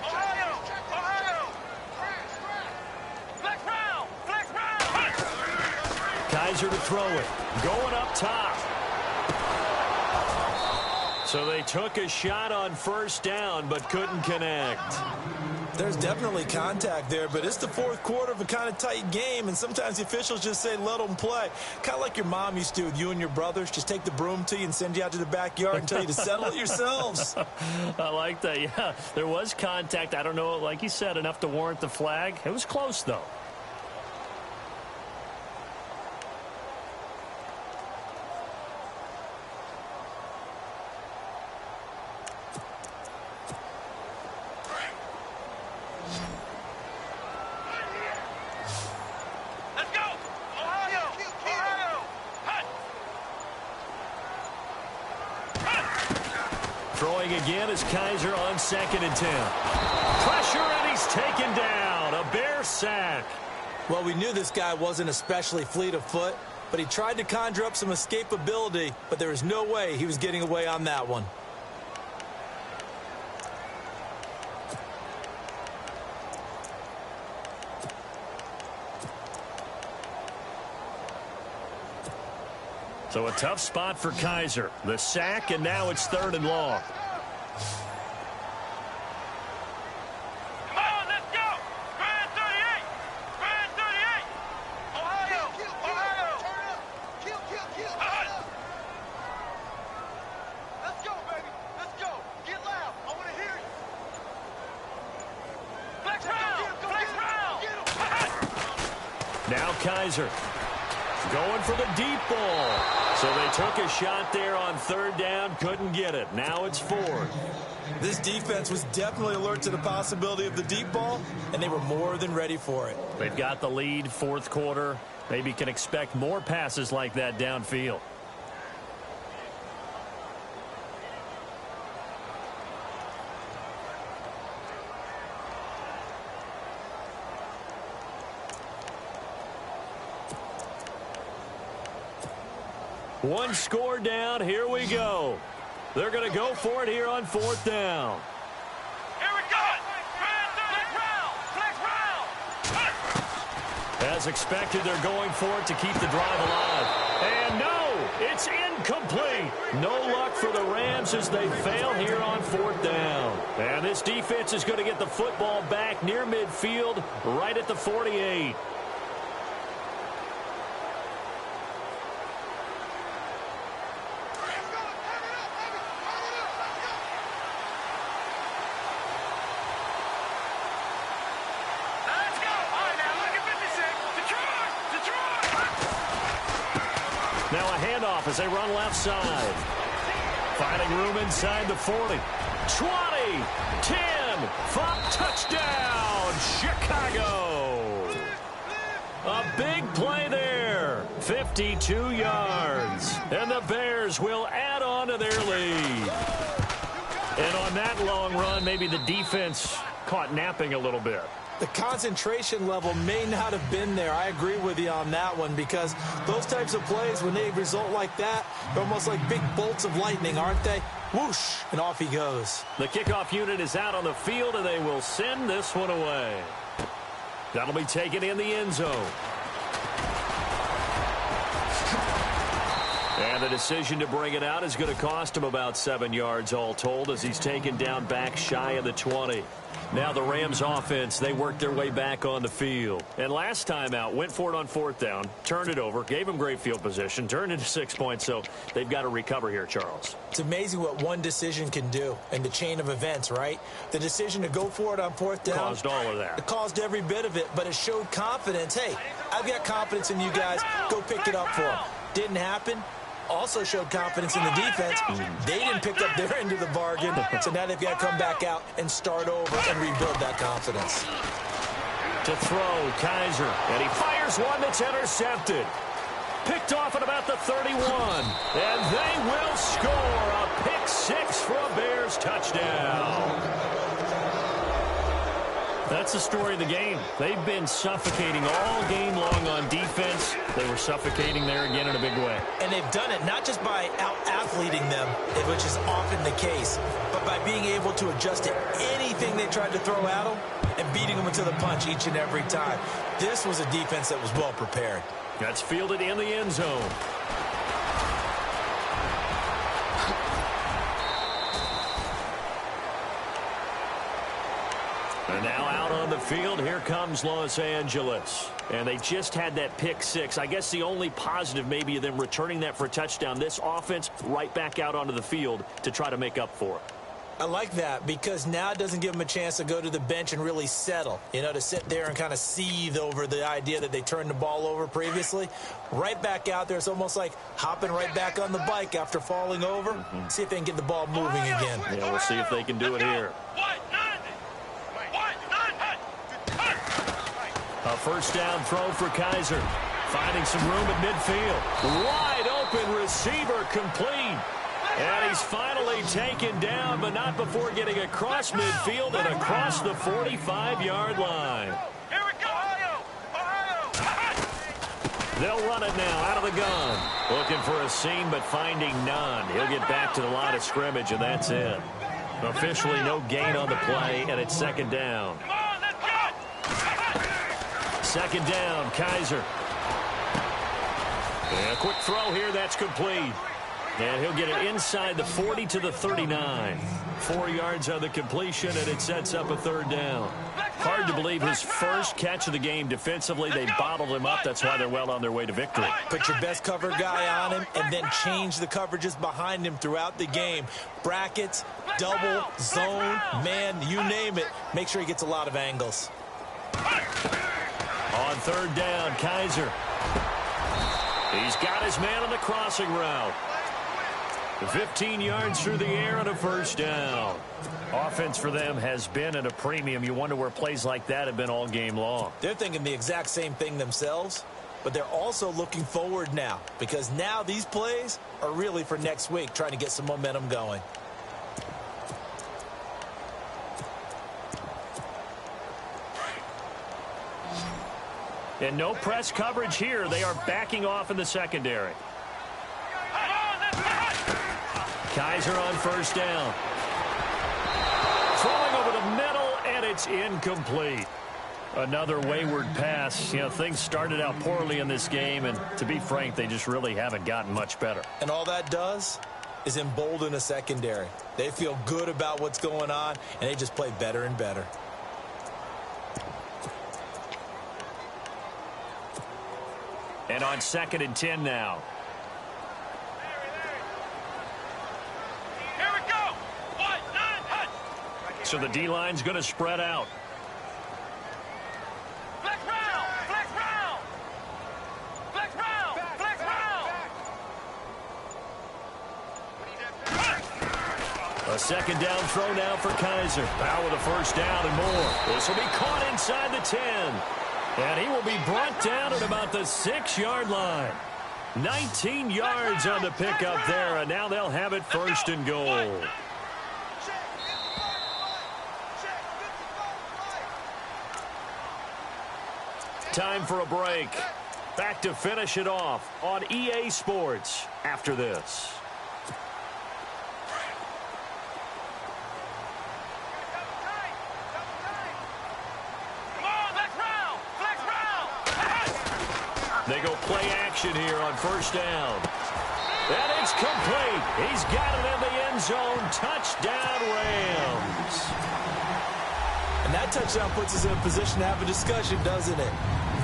Ohio. Flex round. Flex round. Kaiser to throw it. Going up top. So they took a shot on first down, but couldn't connect. There's definitely contact there, but it's the fourth quarter of a kind of tight game, and sometimes the officials just say, let them play. Kind of like your mom used to with you and your brothers. Just take the broom to you and send you out to the backyard and tell you to settle it yourselves. I like that, yeah. There was contact. I don't know, like you said, enough to warrant the flag. It was close, though. Throwing again is Kaiser on 2nd and 10. Pressure, and he's taken down. A Bear sack. Well, we knew this guy wasn't especially fleet of foot, but he tried to conjure up some escapability, but there was no way he was getting away on that one. So a tough spot for Kaiser. The sack, and now it's 3rd and long. Come on, let's go. Grand 38. Grand 38. Ohio. Ohio. Turn up. Kill. Let's go, baby. Let's go. Get loud. I want to hear you. Flex round. Now Kaiser going for the deep ball. So they took a shot there on 3rd down, couldn't get it. Now it's 4th. This defense was definitely alert to the possibility of the deep ball, and they were more than ready for it. They've got the lead, 4th quarter. Maybe can expect more passes like that downfield. One score down. Here we go. They're going to go for it here on 4th down. Here we go. Flex round. As expected, they're going for it to keep the drive alive. And no, it's incomplete. No luck for the Rams as they fail here on 4th down. And this defense is going to get the football back near midfield, right at the 48. Now a handoff as they run left side. Finding room inside the 40. 20, 10, 5, touchdown, Chicago. A big play there. 52 yards. And the Bears will add on to their lead. And on that long run, maybe the defense caught napping a little bit. The concentration level may not have been there. I agree with you on that one, because those types of plays, when they result like that, they're almost like big bolts of lightning, aren't they? Whoosh, and off he goes. The kickoff unit is out on the field, and they will send this one away. That'll be taken in the end zone. And the decision to bring it out is going to cost him about 7 yards all told, as he's taken down back shy of the 20. Now the Rams offense, they worked their way back on the field. And last time out, went for it on 4th down, turned it over, gave him great field position, turned into 6 points, so they've got to recover here, Charles. It's amazing what one decision can do in the chain of events, right? The decision to go for it on 4th down caused all of that. It caused every bit of it, but it showed confidence. Hey, I've got confidence in you guys. Go pick it up for them. Didn't happen. Also showed confidence in the defense. They didn't pick up their end of the bargain, so now they've got to come back out and start over and rebuild that confidence. To throw, Kaiser, and he fires one that's intercepted. Picked off at about the 31, and they will score a pick 6 for a Bears touchdown. That's the story of the game. They've been suffocating all game long on defense. They were suffocating there again in a big way. And they've done it not just by out-athleting them, which is often the case, but by being able to adjust to anything they tried to throw at them and beating them into the punch each and every time. This was a defense that was well prepared. That's fielded in the end zone. And now out on the field, here comes Los Angeles. And they just had that pick 6. I guess the only positive maybe of them returning that for a touchdown. This offense right back out onto the field to try to make up for it. I like that, because now it doesn't give them a chance to go to the bench and really settle, to sit there and kind of seethe over the idea that they turned the ball over previously. Right back out there, it's almost like hopping right back on the bike after falling over. See if they can get the ball moving again. Yeah, we'll see if they can do it here. A first down throw for Kaiser. Finding some room at midfield. Wide open receiver complete. And he's finally taken down, but not before getting across midfield and across the 45-yard line. Here we go, Ohio! They'll run it now out of the gun. Looking for a seam, but finding none. He'll get back to the line of scrimmage, and that's it. Officially no gain on the play, and it's second down. Come on, let's go! Second down, Kaiser. And a quick throw here, that's complete. And he'll get it inside the 40 to the 39. 4 yards on the completion, and it sets up a third down. Hard to believe his first catch of the game defensively. They bottled him up. That's why they're well on their way to victory. Put your best cover guy on him and then change the coverages behind him throughout the game. Brackets, double, zone, man, you name it. Make sure he gets a lot of angles. On third down, Kaiser. He's got his man on the crossing route. 15 yards through the air and a first down. Offense for them has been at a premium. You wonder where plays like that have been all game long. They're thinking the exact same thing themselves, but they're also looking forward now, because now these plays are really for next week, trying to get some momentum going. And no press coverage here. They are backing off in the secondary. Kaiser on first down. Throwing over the middle, and it's incomplete. Another wayward pass. Things started out poorly in this game, and to be frank, they just really haven't gotten much better. And all that does is embolden a secondary. They feel good about what's going on, and they just play better and better. And on 2nd and 10 now. Here we go! 1, 9, hut! So the D-line's going to spread out. Flex round! Flex round! Flex round! Flex round! A second down throw now for Kaiser. Now with a first down and more. This will be caught inside the 10. And he will be brought down at about the 6-yard line. 19 yards on the pickup there, and now they'll have it first and goal. time for a break. Back to finish it off on EA Sports after this. They go play action here on first down. And it's complete. He's got it in the end zone. Touchdown, Rams. And that touchdown puts us in a position to have a discussion, doesn't it?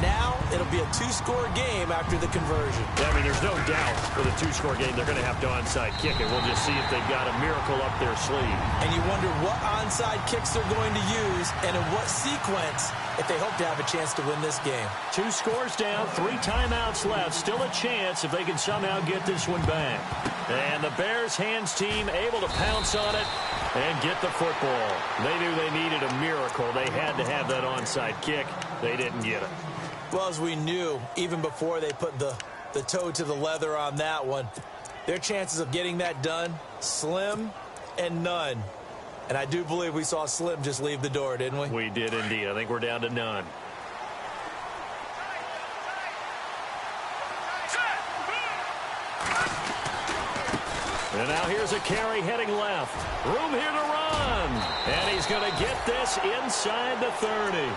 Now it'll be a two-score game after the conversion. I mean, there's no doubt with a two-score game they're going to have to onside kick it. We'll just see if they've got a miracle up their sleeve. And you wonder what onside kicks they're going to use and in what sequence if they hope to have a chance to win this game. 2 scores down, 3 timeouts left. Still a chance if they can somehow get this one back. And the Bears hands team able to pounce on it and get the football. They knew they needed a miracle. They had to have that onside kick. They didn't get it. Well, as we knew, even before they put the toe to the leather on that one, their chances of getting that done, slim and none. And I do believe we saw Slim just leave the door, didn't we? We did indeed. I think we're down to none. And now here's a carry heading left. Room here to run. And he's going to get this inside the 30.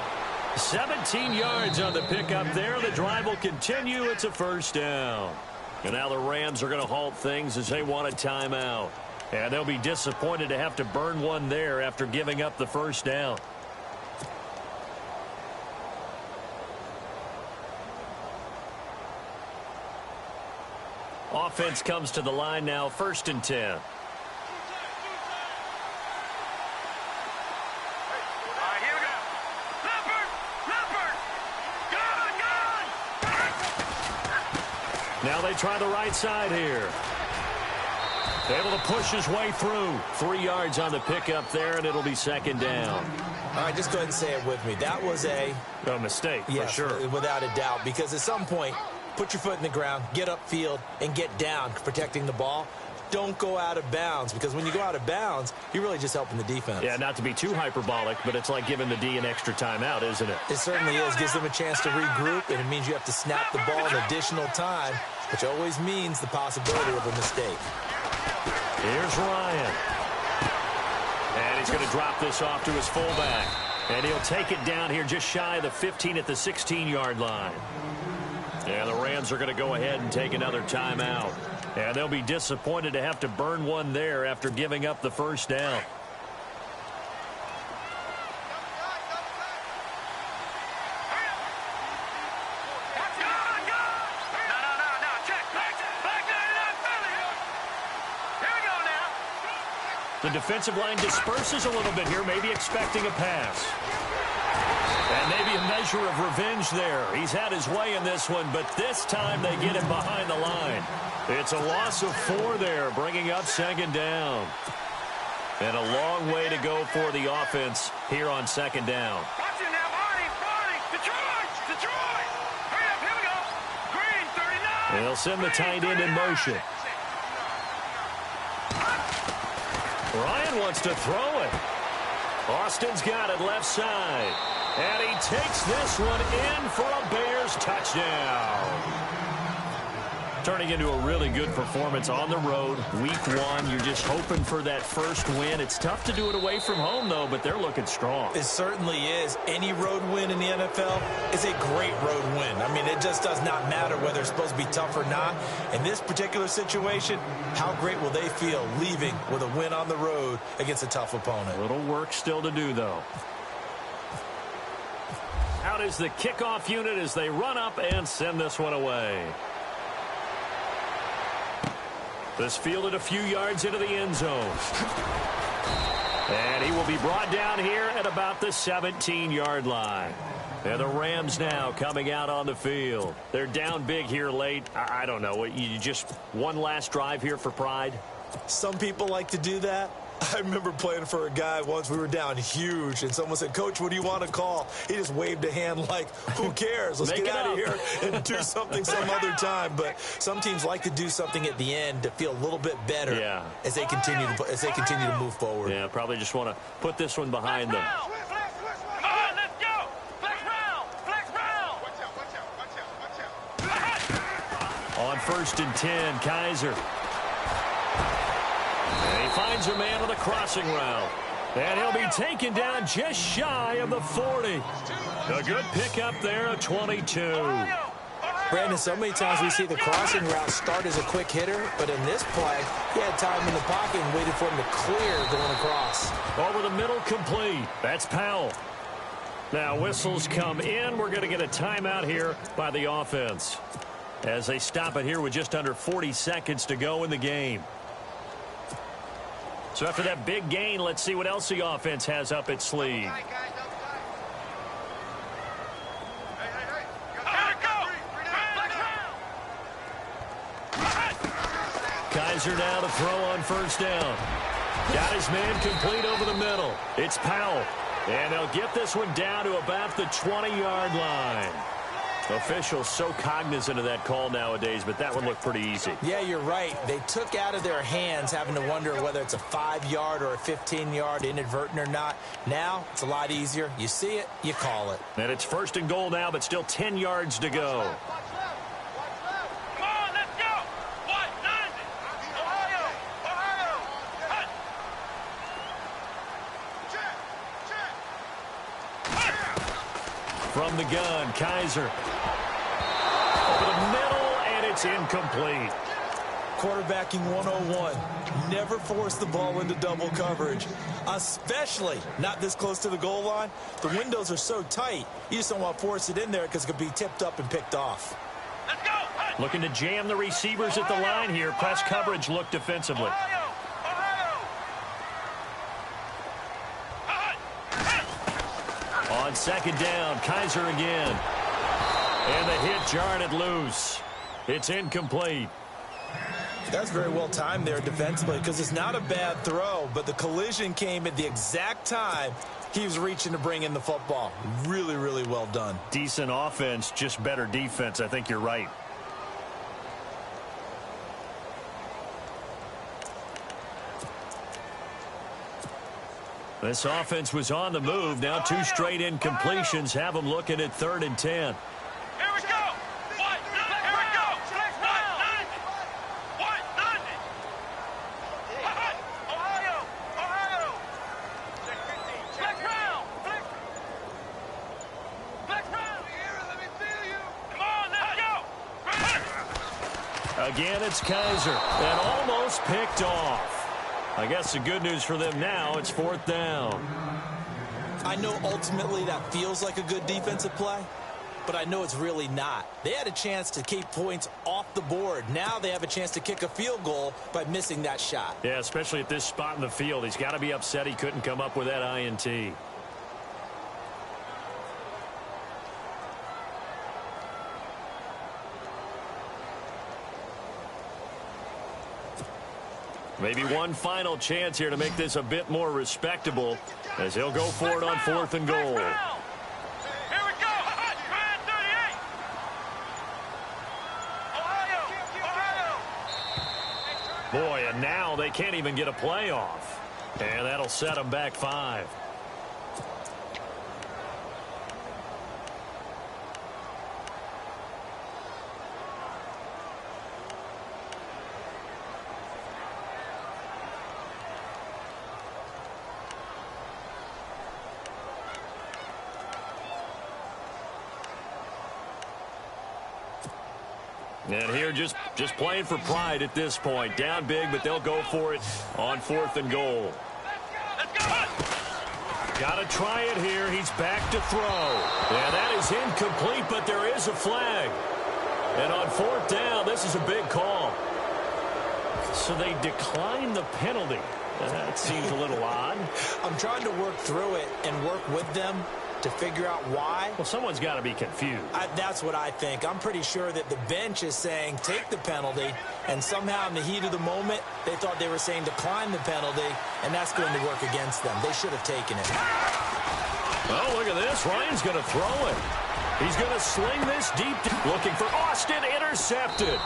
17 yards on the pickup there. The drive will continue. It's a first down. And now the Rams are going to halt things as they want a timeout. And they'll be disappointed to have to burn one there after giving up the first down. Offense comes to the line now, 1st and 10. Now they try the right side here. Able to push his way through. 3 yards on the pickup there, and it'll be 2nd down. All right, just go ahead and say it with me. That was a mistake, yes, for sure. Without a doubt, because at some point, put your foot in the ground, get upfield, and get down, protecting the ball. Don't go out of bounds, because when you go out of bounds, you're really just helping the defense. Yeah, not to be too hyperbolic, but it's like giving the D an extra timeout, isn't it? It certainly is. Gives them a chance to regroup, and it means you have to snap the ball an additional time, which always means the possibility of a mistake. Here's Ryan. And he's going to drop this off to his fullback. And he'll take it down here just shy of the 15 at the 16-yard line. And the Rams are going to go ahead and take another timeout. And they'll be disappointed to have to burn one there after giving up the first down. The defensive line disperses a little bit here, maybe expecting a pass. And maybe a measure of revenge there. He's had his way in this one, but this time they get him behind the line. It's a loss of 4 there, bringing up 2nd down. And a long way to go for the offense here on 2nd down. Watch it now, Marty, Detroit! Hurry up, here we go. Green, 39. And they'll send the tight end in motion. Ryan wants to throw it. Austin's got it left side. And he takes this one in for a Bears touchdown. Turning into a really good performance on the road. Week 1, you're just hoping for that first win. It's tough to do it away from home, though, but they're looking strong. It certainly is. Any road win in the NFL is a great road win. I mean, it just does not matter whether it's supposed to be tough or not. In this particular situation, how great will they feel leaving with a win on the road against a tough opponent? A little work still to do, though. Out is the kickoff unit as they run up and send this one away. This fielded a few yards into the end zone. And he will be brought down here at about the 17-yard line. And the Rams now coming out on the field. They're down big here late. I don't know. You just one last drive here for pride? Some people like to do that. I remember playing for a guy once. We were down huge, and someone said, "Coach, what do you want to call?" He just waved a hand like, who cares? Let's get out of here and do something some other time. But some teams like to do something at the end to feel a little bit better as they continue to move forward. Yeah, probably just want to put this one behind them. Come on, let's go. Flex round. 1st and 10. Kaiser. And he finds a man on the crossing route. And he'll be taken down just shy of the 40. A good pickup there, a 22. Brandon, so many times we see the crossing route start as a quick hitter, but in this play, he had time in the pocket and waited for him to clear going across. Over the middle, complete. That's Powell. Now whistles come in. We're going to get a timeout here by the offense as they stop it here with just under 40 seconds to go in the game. So after that big gain, let's see what else the offense has up its sleeve. Kaiser now to throw on 1st down. Got his man complete over the middle. It's Powell. And they'll get this one down to about the 20-yard line. Officials so cognizant of that call nowadays, but that one looked pretty easy. Yeah, you're right. They took out of their hands having to wonder whether it's a 5-yard or a 15-yard inadvertent or not. Now, it's a lot easier. You see it, you call it. And it's 1st and goal now, but still 10 yards to go. From the gun, Kaiser. Over the middle, and it's incomplete. Quarterbacking 101. Never force the ball into double coverage, especially not this close to the goal line. The windows are so tight, you just don't want to force it in there because it could be tipped up and picked off. Let's go. Looking to jam the receivers at the line here. Press coverage look defensively. On 2nd down, Kaiser again. And the hit jarred it loose. It's incomplete. That's very well timed there defensively because it's not a bad throw, but the collision came at the exact time he was reaching to bring in the football. Really, really well done. Decent offense, just better defense. I think you're right. This offense was on the move. Now 2 straight incompletions have them looking at 3rd and 10. Here we go. What? Here we go. What? Ohio. Flex round. Flex round. Let me feel you. Come on, let's go. Again, it's Kaiser. And almost picked off. I guess the good news for them now, it's 4th down. I know ultimately that feels like a good defensive play, but I know it's really not. They had a chance to keep points off the board. Now they have a chance to kick a field goal by missing that shot. Yeah, especially at this spot in the field. He's got to be upset he couldn't come up with that INT. Maybe one final chance here to make this a bit more respectable as he'll go for it on 4th and goal. Here we go. Grand 38. Ohio. Boy, and now they can't even get a playoff. And that'll set them back 5. And here just playing for pride at this point. Down big, but they'll go for it on 4th and goal. Let's go. Got to try it here. He's back to throw. Yeah, that is incomplete, but there is a flag. And on 4th down, this is a big call. So they decline the penalty. That seems a little odd. I'm trying to work through it and work with them to figure out why. Well, someone's got to be confused. That's what I think. I'm pretty sure that the bench is saying take the penalty, and somehow in the heat of the moment, they thought they were saying decline the penalty, and that's going to work against them. They should have taken it. Oh, look at this. Ryan's going to throw it. He's going to sling this deep. Looking for Austin. Intercepted.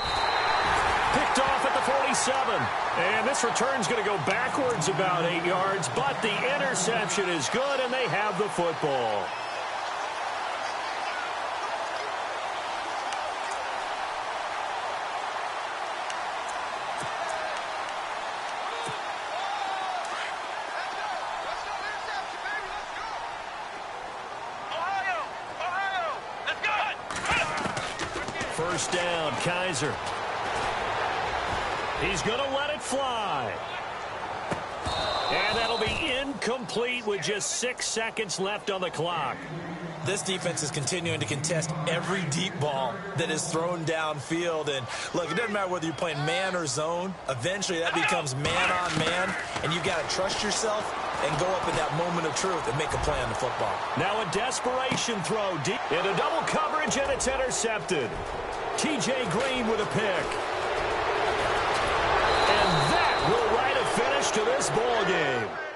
Picked off at the 47. And this return's going to go backwards about 8 yards, but the interception is good, and they have the football. first down. Kaiser. He's going to let it fly. And that'll be incomplete with just 6 seconds left on the clock. This defense is continuing to contest every deep ball that is thrown downfield. And, look, it doesn't matter whether you're playing man or zone. Eventually, that becomes man-on-man, and you got to trust yourself and go up in that moment of truth and make a play on the football. Now a desperation throw deep into double coverage, and it's intercepted. T.J. Green with a pick. And that will write a finish to this ball game.